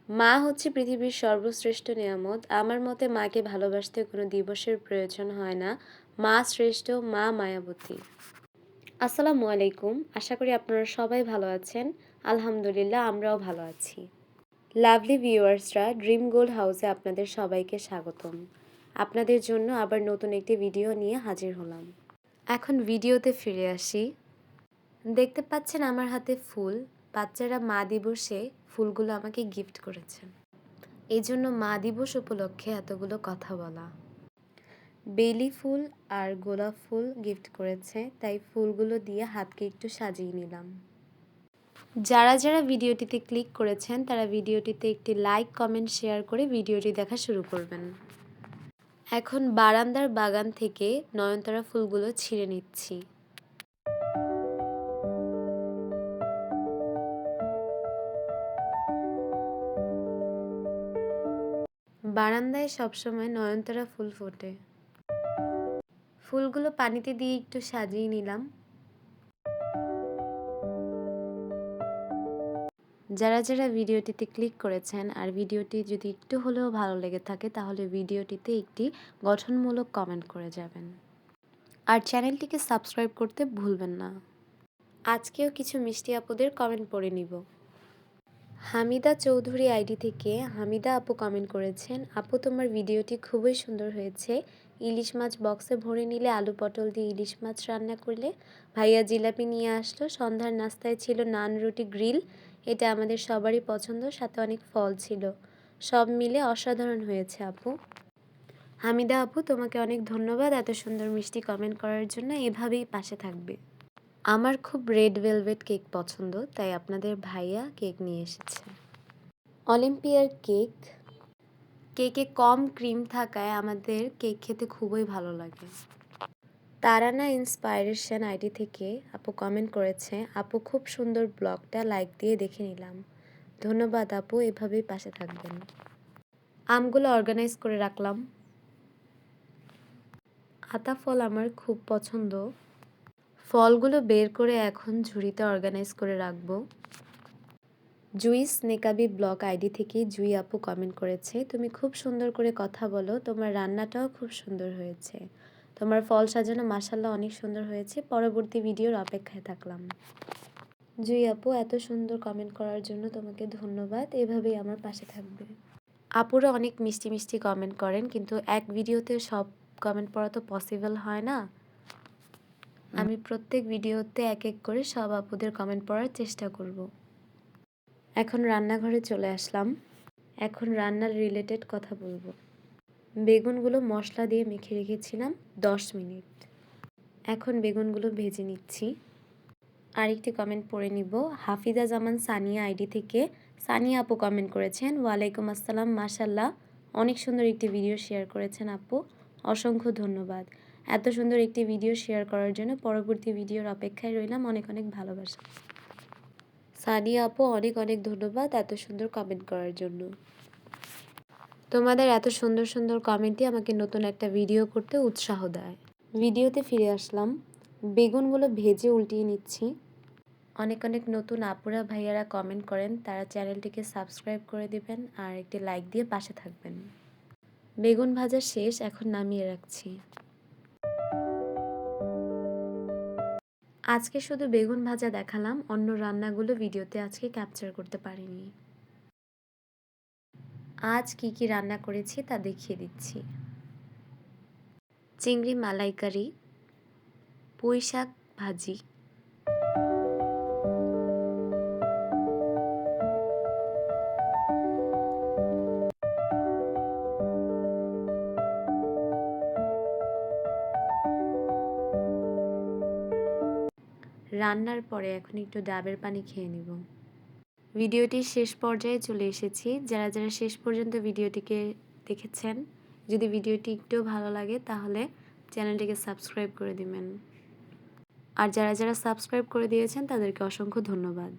মা হচ্ছে পৃথিবীর সর্বশ্রেষ্ঠ নেয়ামত। আমার মতে মাকে ভালোবাসতে কোনো দিবসের প্রয়োজন হয় না। মা শ্রেষ্ঠ, মা মায়াবতী। আসসালামু আলাইকুম। আশা করি আপনারা সবাই ভালো আছেন। আলহামদুলিল্লাহ আমরাও ভালো আছি। লাভলি ভিউয়ার্সরা, ড্রিম গোল্ড হাউসে আপনাদের সবাইকে স্বাগতম। আপনাদের জন্য আবার নতুন একটি ভিডিও নিয়ে হাজির হলাম। এখন ভিডিওতে ফিরে আসি। দেখতে পাচ্ছেন আমার হাতে ফুল। বাচ্চারা মা দিবসে ফুলগুলো আমাকে গিফট করেছেন। এই জন্য মা দিবস উপলক্ষে এতগুলো কথা বলা। বেলি ফুল আর গোলাপ ফুল গিফট করেছে, তাই ফুলগুলো দিয়ে হাতকে একটু সাজিয়ে নিলাম। যারা যারা ভিডিওটিতে ক্লিক করেছেন তারা ভিডিওটিতে একটি লাইক, কমেন্ট, শেয়ার করে ভিডিওটি দেখা শুরু করবেন। এখন বারান্দার বাগান থেকে নয়নতারা ফুলগুলো ছিঁড়ে নিচ্ছি। বারান্দায় সবসময় নয়নতারা ফুল ফোটে। ফুলগুলো পানিতে দিয়ে একটু সাজিয়ে নিলাম। যারা যারা ভিডিওটিতে ক্লিক করেছেন আর ভিডিওটি যদি একটু হলেও ভালো লেগে থাকে তাহলে ভিডিওটিতে একটি গঠনমূলক কমেন্ট করে যাবেন। আর চ্যানেলটিকে সাবস্ক্রাইব করতে ভুলবেন না। আজকেও কিছু মিষ্টি আপুদের কমেন্ট পড়ে নিব। হামিদা চৌধুরী আইডি থেকে হামিদা আপু কমেন্ট করেছেন, আপু তোমার ভিডিওটি খুবই সুন্দর হয়েছে। ইলিশ মাছ বক্সে ভরে নিলে আলু পটল দিয়ে ইলিশ মাছ রান্না করলে। ভাইয়া জিলাপি নিয়ে আসলো, সন্ধ্যার নাস্তায় ছিল নান রুটি গ্রিল। এটা আমাদের সবারই পছন্দ, সাথে অনেক ফল ছিল। সব মিলে অসাধারণ হয়েছে আপু। হামিদা আপু তোমাকে অনেক ধন্যবাদ এত সুন্দর মিষ্টি কমেন্ট করার জন্য। এভাবেই পাশে থাকবে। আমার খুব রেড ভেলভেট কেক পছন্দ, তাই আপনাদের ভাইয়া কেক নিয়ে এসেছে। অলিম্পিয়ার কেক। কেকে কম ক্রিম থাকায় আমাদের কেক খেতে খুবই ভালো লাগে। তারানা ইন্সপাইরেশন আইডি থেকে আপু কমেন্ট করেছে, আপু খুব সুন্দর ব্লগটা, লাইক দিয়ে দেখে নিলাম। ধন্যবাদ আপু, এভাবেই পাশে থাকবেন। আমগুলো অর্গানাইজ করে রাখলাম। আতা ফল আমার খুব পছন্দ। ফলগুলো বের করে এখন ঝুড়িতে অর্গানাইজ করে রাখবো। জুইস নেকাবি ব্লগ আইডি থেকে জুই আপু কমেন্ট করেছে, তুমি খুব সুন্দর করে কথা বলো, তোমার রান্নাটাও খুব সুন্দর হয়েছে। তোমার ফল সাজানো মাশাআল্লাহ অনেক সুন্দর হয়েছে। পরবর্তী ভিডিওর অপেক্ষায় থাকলাম। জুই আপু এত সুন্দর কমেন্ট করার জন্য তোমাকে ধন্যবাদ, এভাবেই আমার পাশে থাকবে। আপুরা অনেক মিষ্টি মিষ্টি কমেন্ট করেন, কিন্তু এক ভিডিওতে সব কমেন্ট পড়া তো পসিবল হয় না। আমি প্রত্যেক ভিডিওতে এক এক করে সব আপুদের কমেন্ট পড়ার চেষ্টা করব। এখন রান্নাঘরে চলে আসলাম। এখন রান্নার রিলেটেড কথা বলবো। বেগুনগুলো মশলা দিয়ে মেখে রেখেছিলাম 10 মিনিট। এখন বেগুনগুলো ভেজে নিচ্ছি। আরেকটি কমেন্ট পড়ে নিব। হাফিজা জামান সানিয়া আইডি থেকে সানিয়া আপু কমেন্ট করেছেন, ওয়ালাইকুম আসসালাম, মাশাল্লাহ অনেক সুন্দর একটি ভিডিও শেয়ার করেছেন আপু, অসংখ্য ধন্যবাদ। এত সুন্দর একটি ভিডিও শেয়ার করার জন্য পরবর্তী ভিডিওর অপেক্ষায় রইলাম। অনেক অনেক ভালোবাসা। সানিয়া আপু অনেক অনেক ধন্যবাদ এত সুন্দর কমেন্ট করার জন্য। তোমাদের এত সুন্দর সুন্দর কমেন্টই আমাকে নতুন একটা ভিডিও করতে উৎসাহ দেয়। ভিডিওতে ফিরে আসলাম। বেগুনগুলো ভেজে উল্টিয়ে নিচ্ছি। অনেক অনেক নতুন আপুরা ভাইয়ারা কমেন্ট করেন, তারা চ্যানেলটিকে সাবস্ক্রাইব করে দিবেন আর একটি লাইক দিয়ে পাশে থাকবেন। বেগুন ভাজা শেষ, এখন নামিয়ে রাখছি। আজকে শুধু বেগুন ভাজা দেখালাম, অন্য রান্নাগুলো ভিডিওতে আজকে ক্যাপচার করতে পারিনি। আজ কি কি রান্না করেছি তা দেখিয়ে দিচ্ছি। চিংড়ি মালাইকারি, পুঁই শাক ভাজি, রান্নার পরে এখন একটু ডাবের পানি খেয়ে নিব। ভিডিওটির শেষ পর্যায়ে চলে এসেছি। যারা যারা শেষ পর্যন্ত ভিডিওটিকে দেখেছেন, যদি ভিডিওটি একটু ভালো লাগে তাহলে চ্যানেলটিকে সাবস্ক্রাইব করে দিবেন। আর যারা যারা সাবস্ক্রাইব করে দিয়েছেন তাদেরকে অসংখ্য ধন্যবাদ।